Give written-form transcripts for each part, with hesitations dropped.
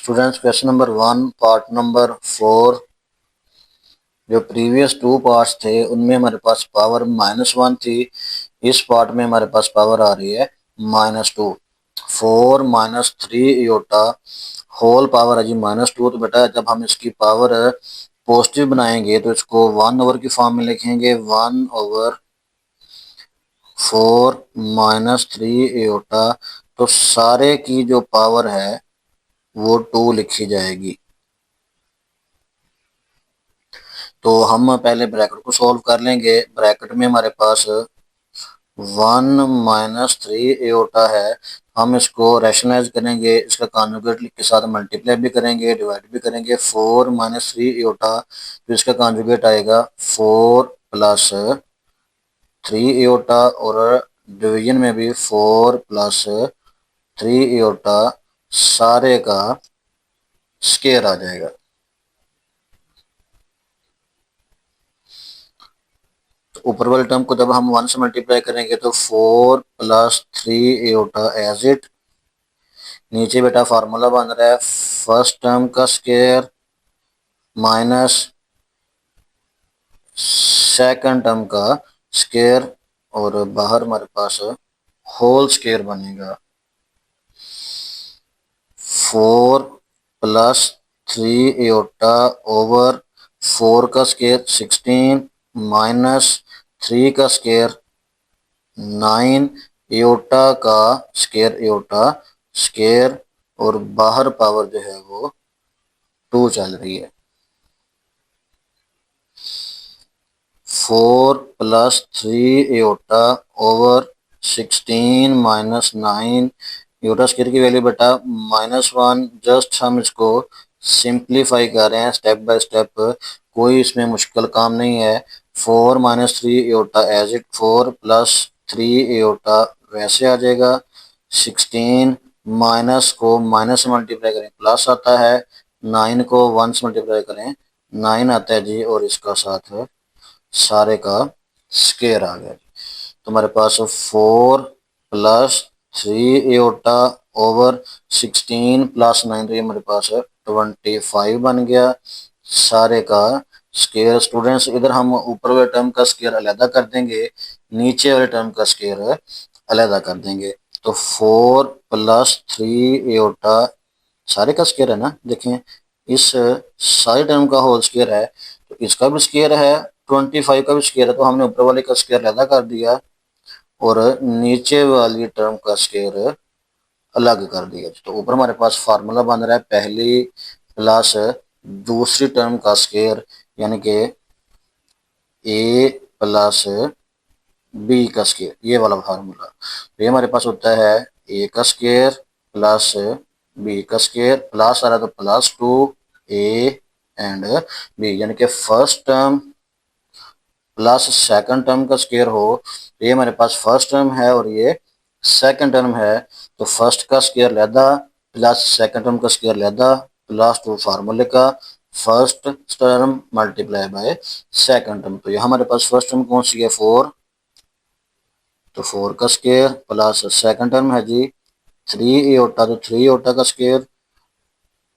Students question number 1 part number 4। जो previous 2 parts थे उनमें हमारे पास पावर -1 थी। इस पार्ट में हमारे पास पावर आ रही है -2। 4 -3 इयोटा होल पावर है जी -2। तो बेटा जब हम इसकी पावर पॉजिटिव बनाएंगे तो इसको 1 ओवर की फॉर्म में लिखेंगे। 1 ओवर 4 -3 इयोटा। तो सारे की जो पावर है वो 2 लिखी जाएगी। तो हम पहले ब्रैकेट को सॉल्व कर लेंगे। ब्रैकेट में हमारे पास 1 -3 एओटा है। हम इसको रैशनलाइज करेंगे, इसका कॉन्जुगेट के साथ मल्टीप्लाई भी करेंगे, डिवाइड भी करेंगे। 4 -3 एओटा, तो इसका कॉन्जुगेट आएगा 4 प्लस 3 एओटा, और डिवीजन में भी 4 प्लस 3 एओटा, सारे का स्क्वायर आ जाएगा। ऊपर वाले टर्म को जब हम 1 से मल्टीप्लाई करेंगे तो 4 प्लस 3 एओटा एज इट। नीचे बेटा फार्मूला बन रहा है फर्स्ट टर्म का स्क्वायर माइनस सेकंड टर्म का स्क्वायर, और बाहर हमारे पास होल स्क्वायर बनेगा। 4 प्लस 3 एओटा ओवर 4 का स्क्वायर 16 माइनस 3 का स्क्वायर 9 एओटा का स्क्वायर, एओटा स्क्वायर, और बाहर पावर जो है वो 2 चल रही है। 4 plus 3 aorta over 16 minus 9, aorta square की वैल्यू बेटा -1। जस्ट हम इसको सिंप्लीफाई कर रहे हैं स्टेप बाय स्टेप, कोई इसमें मुश्किल काम नहीं है। 4 -3 iota as it, 4 plus 3 iota वैसे आ जाएगा। 16 माइनस को माइनस मल्टीप्लाई करें प्लस आता है, 9 को 1 से मल्टीप्लाई करें 9 आता है जी, और इसका साथ सारे का स्क्वायर आ गया। तो हमारे पास 4 प्लस 3 एओटा ओवर 16 प्लस 9, तो ये हमारे पास 25 बन गया, सारे का स्क्वायर। स्टूडेंट्स इधर हम ऊपर वाले टर्म का स्क्वायर अलग कर देंगे, नीचे वाले टर्म का स्क्वायर अलग कर देंगे। तो 4 प्लस 3 एओटा सारे का स्क्वायर है ना, देखें इस सारे टर्म का होल स्क्वायर है, तो इसका भी स्क्वायर है, 25 का भी स्क्वायर है, तो हमने ऊपर वाले का स्क्वायर अलग कर दिया और नीचे वाली टर्म का स्क्वायर अलग कर दिया। तो ऊपर हमारे पास फार्मूला बन रहा है पहली प्लस दूसरी टर्म का स्क्वायर, यानी कि ए प्लस बी का स्क्वायर, ये वाला फार्मूला। तो ये हमारे पास होता है ए का स्क्वायर प्लस बी का स्क्वायर, प्लस आ रहा है तो +2 ए एंड बी, यानी कि first term plus second term का स्क्वायर हो। तो ये हमारे पास फर्स्ट टर्म है और ये सेकंड टर्म है, तो फर्स्ट का स्क्वायर लेदा प्लस सेकंड टर्म का स्क्वायर लेदा +2 फार्मूले का, first term multiply by second term. तो ये हमारे पास फर्स्ट टर्म कौन सी है 4, तो 4 का स्क्वायर प्लस सेकंड टर्म है जी 3 एओटा, तो 3 एओटा का स्क्वायर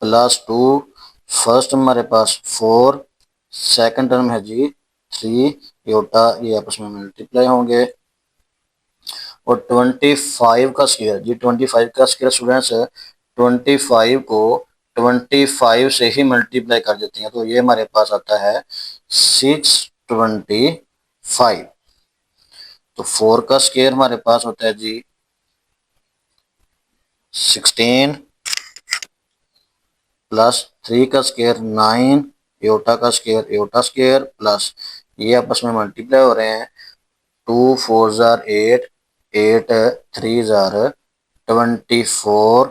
+2, फर्स्ट हमारे पास 4, सेकंड टर्म है जी 3 एओटा, ये आपस में मल्टीप्लाई होंगे। और 25 का स्क्वायर जी, 25 का स्क्वायर स्टूडेंट्स 25 को 25 से ही मल्टीप्लाई कर देते हैं, तो ये हमारे पास आता है 625। तो 4 का स्क्वायर हमारे पास होता है जी 16 प्लस 3 का स्क्वायर 9, एओटा का स्क्वायर एओटा स्क्वायर, प्लस ये आपस में मल्टीप्लाई हो रहे हैं 2 4 जार 8, 8 3 जार 24,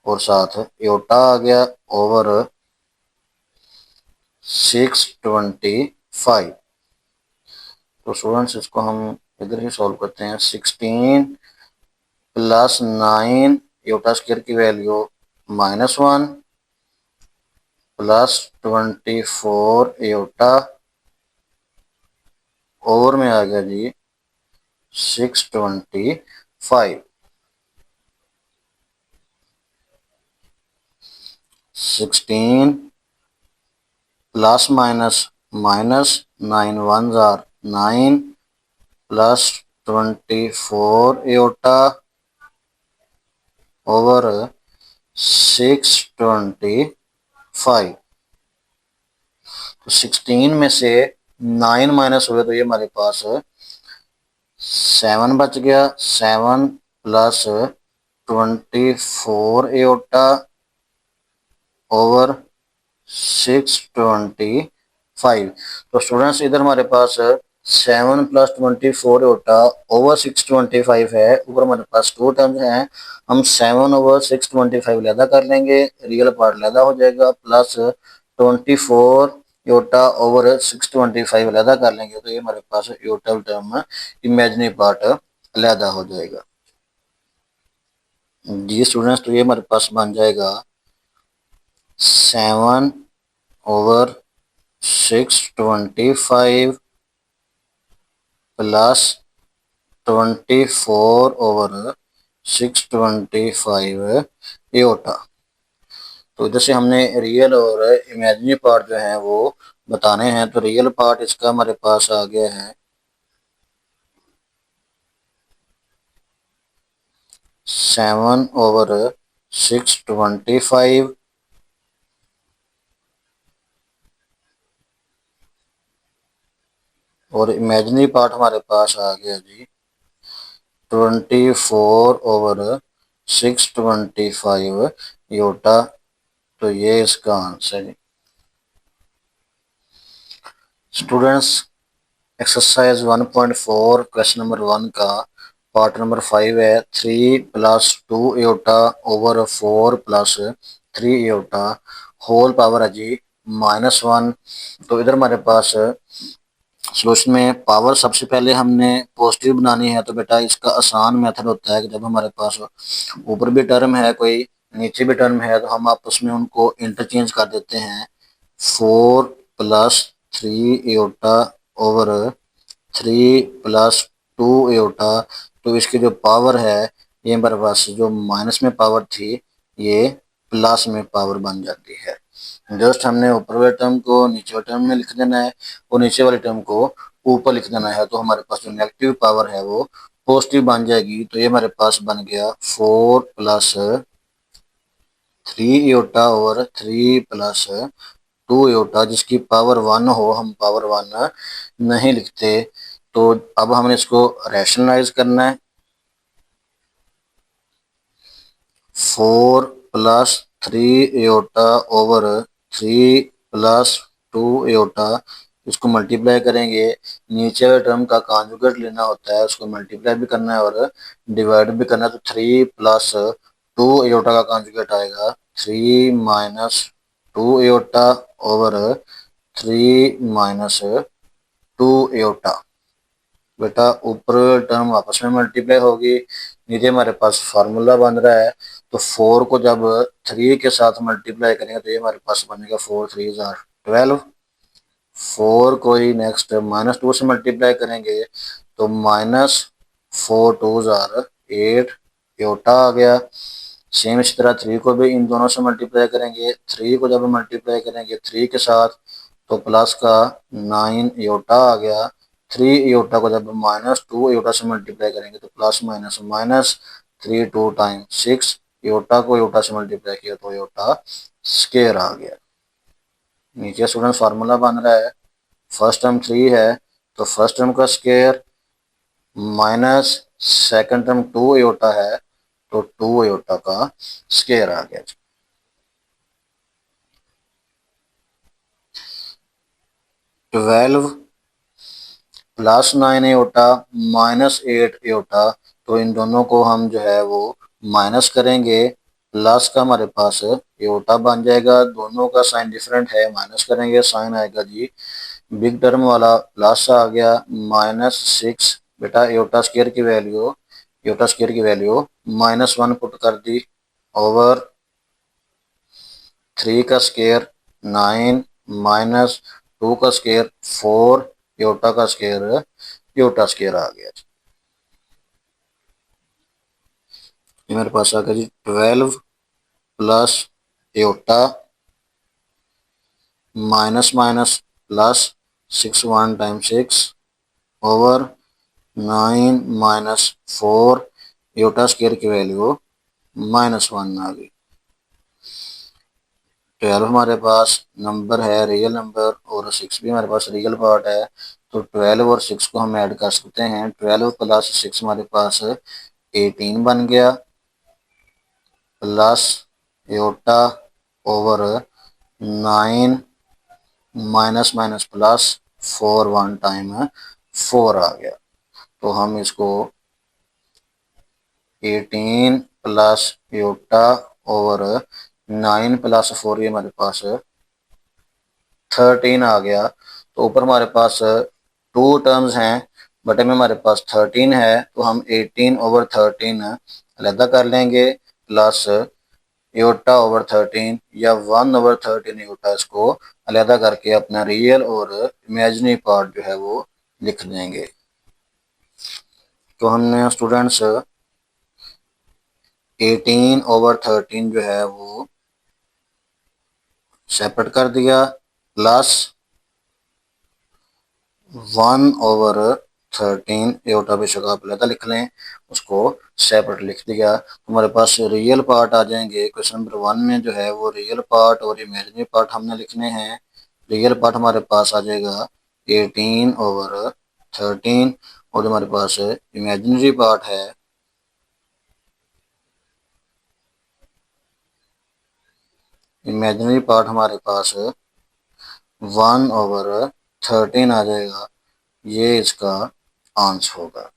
और साथ एओटा आ गया ओवर 625। तो स्टूडेंट्स इसको हम इधर ही सॉल्व करते हैं। 16 प्लस 9 एओटा स्क्वायर की वैल्यू -1 प्लस 24 एओटा ओवर में आ गया जी 625। 16 plus minus minus 9 1 jar 9 plus 24 एटा ओवर 625। तो 16 में से 9 माइनस हुए तो ये हमारे पास 7 बच गया। 7 प्लस 24 एटा ओवर 625। तो स्टूडेंट्स इधर हमारे पास 7 प्लस 24 होता ओवर 625 है। ऊपर हमारे पास टू टर्म्स हैं, हम 7 ओवर 625 लैदा कर लेंगे, रियल पार्ट लैदा हो जाएगा, प्लस 24 योटा ओवर 625 लैदा कर लेंगे तो ये हमारे पास योटल टर्म इमेजिनरी पार्ट लैदा हो जाएगा। जी स्टूडेंट्स, तो ये हमारे पास बन जाएगा 7 ओवर 625 प्लस 24 ओवर 625 एटा। तो इधर से हमने रियल और इमेजिनरी पार्ट जो है वो बताने हैं। तो रियल पार्ट इसका हमारे पास आ गया है 7 ओवर 625 और इमेजिनरी पार्ट हमारे पास आ गया जी 24 ओवर 625 योटा। तो ये इसका आंसर है। स्टूडेंट्स, एक्सरसाइज 1.4 क्वेश्चन नंबर 1 का पार्ट नंबर 5 है। 3 प्लस 2 एटा ओवर 4 प्लस 3 एटा होल पावर है जी -1। तो इधर हमारे पास सॉल्यूशन में पावर सबसे पहले हमने पॉजिटिव बनानी है। तो बेटा इसका आसान मेथड होता है कि जब हमारे पास ऊपर भी टर्म है कोई नीचे भी टर्म है तो हम आपस में उनको इंटरचेंज कर देते हैं। 4 प्लस 3 एटा ओवर 3 प्लस 2 एटा। तो इसकी जो पावर है ये हमारे पास जो माइनस में पावर थी ये प्लस में पावर बन जाती है। जस्ट हमने ऊपर वाले टर्म को नीचे वाले टर्म में लिख देना है और नीचे वाले टर्म को ऊपर लिख देना है। तो हमारे पास जो नेगेटिव पावर है वो पॉजिटिव बन जाएगी। तो ये हमारे पास बन गया 4 प्लस 3 एटा ओवर 3 प्लस 2 एटा, जिसकी पावर 1 हो हम पावर 1 नहीं लिखते। तो अब हमने इसको रैशनलाइज करना है। 4 प्लस 3 एटा ओवर 3 प्लस 2 एटा, इसको मल्टीप्लाई करेंगे। नीचे वाले टर्म का कॉन्जुगेट लेना होता है, उसको मल्टीप्लाई भी करना है और डिवाइड भी करना है। तो 3 प्लस 2 एटा का कॉन्जुगेट आएगा 3 माइनस 2 एटा ओवर 3 माइनस 2 एटा। बेटा ऊपर टर्म आपस में मल्टीप्लाई होगी, नीचे हमारे पास फार्मूला बन रहा है। तो 4 को जब 3 के साथ मल्टीप्लाई करेंगे तो ये हमारे पास बनेगा 4 3 जार 12। 4 को ही नेक्स्ट -2 से मल्टीप्लाई करेंगे तो -4 2 जार 8 एटा आ गया। सेम इसी तरह 3 को भी इन दोनों से मल्टीप्लाई करेंगे। 3 को जब मल्टीप्लाई करेंगे 3 के साथ तो प्लस का 9 एटा आ गया। 3 एटा को जब -2 एटा से मल्टीप्लाई करेंगे तो प्लस माइनस माइनस 3 2 टाइम 6 एटा को एटा से मल्टीप्लाई किया तो एटा स्क्वायर आ गया। नीचे स्टूडेंट फार्मूला बन रहा है, फर्स्ट टर्म 3 है तो फर्स्ट टर्म का स्क्वायर माइनस सेकंड टर्म 2 एटा है तो 2 एटा का स्क्वायर आ गया। 12 प्लस 9 एटा माइनस 8 एटा, तो इन दोनों को हम जो है वो माइनस करेंगे। प्लस का हमारे पास एटा बन जाएगा, दोनों का साइन डिफरेंट है, माइनस करेंगे साइन आएगा जी बिग टर्म वाला प्लस आ गया -6। बेटा एटा स्क्वायर की वैल्यू -1 पुट कर दी ओवर 3 का स्क्वायर 9 माइनस 2 का स्क्वायर 4 एटा का स्क्वायर एटा स्क्वायर आ गया। ये मेरे पास आ गया जी 12 plus iota minus minus plus 6 1 time 6 over 9 minus 4 Utah square की वैल्यू -1 आ गई। 12 हमारे पास नंबर है रियल नंबर और 6 भी हमारे पास रियल पार्ट है, तो 12 और 6 को हम ऐड कर सकते हैं। 12 प्लस 6 हमारे पास 18 बन गया, plus Yotta over 9 minus minus plus 4 1 time 4 आ गया। तो हम इसको 18 प्लस योटा ओवर 9 प्लस 4, ये हमारे पास 13 आ गया। तो ऊपर हमारे पास 2 टर्म्स हैं, बटे में हमारे पास 13 है, तो हम 18 ओवर 13 अलहदा कर लेंगे, प्लस योटा ओवर 13 या 1 ओवर 13 योटा, इसको अलहदा करके अपना रियल और इमेजिनरी पार्ट जो है वो लिख देंगे। तो हमने स्टूडेंट्स 18 ओवर 13 जो है वो सेपरेट कर दिया, प्लस 1 ओवर 13 योटा बेशक आप अलग लिख लें, उसको सेपरेट लिख दिया। हमारे पास रियल पार्ट आ जाएंगे। क्वेश्चन नंबर 1 में जो है वो रियल पार्ट और इमेजिनरी पार्ट हमने लिखने हैं। रियल पार्ट हमारे पास आ जाएगा 18 ओवर 13 और हमारे पास इमेजिनरी पार्ट है हमारे पास 1 ओवर 13 आ जाएगा। ये इसका आंसर होगा।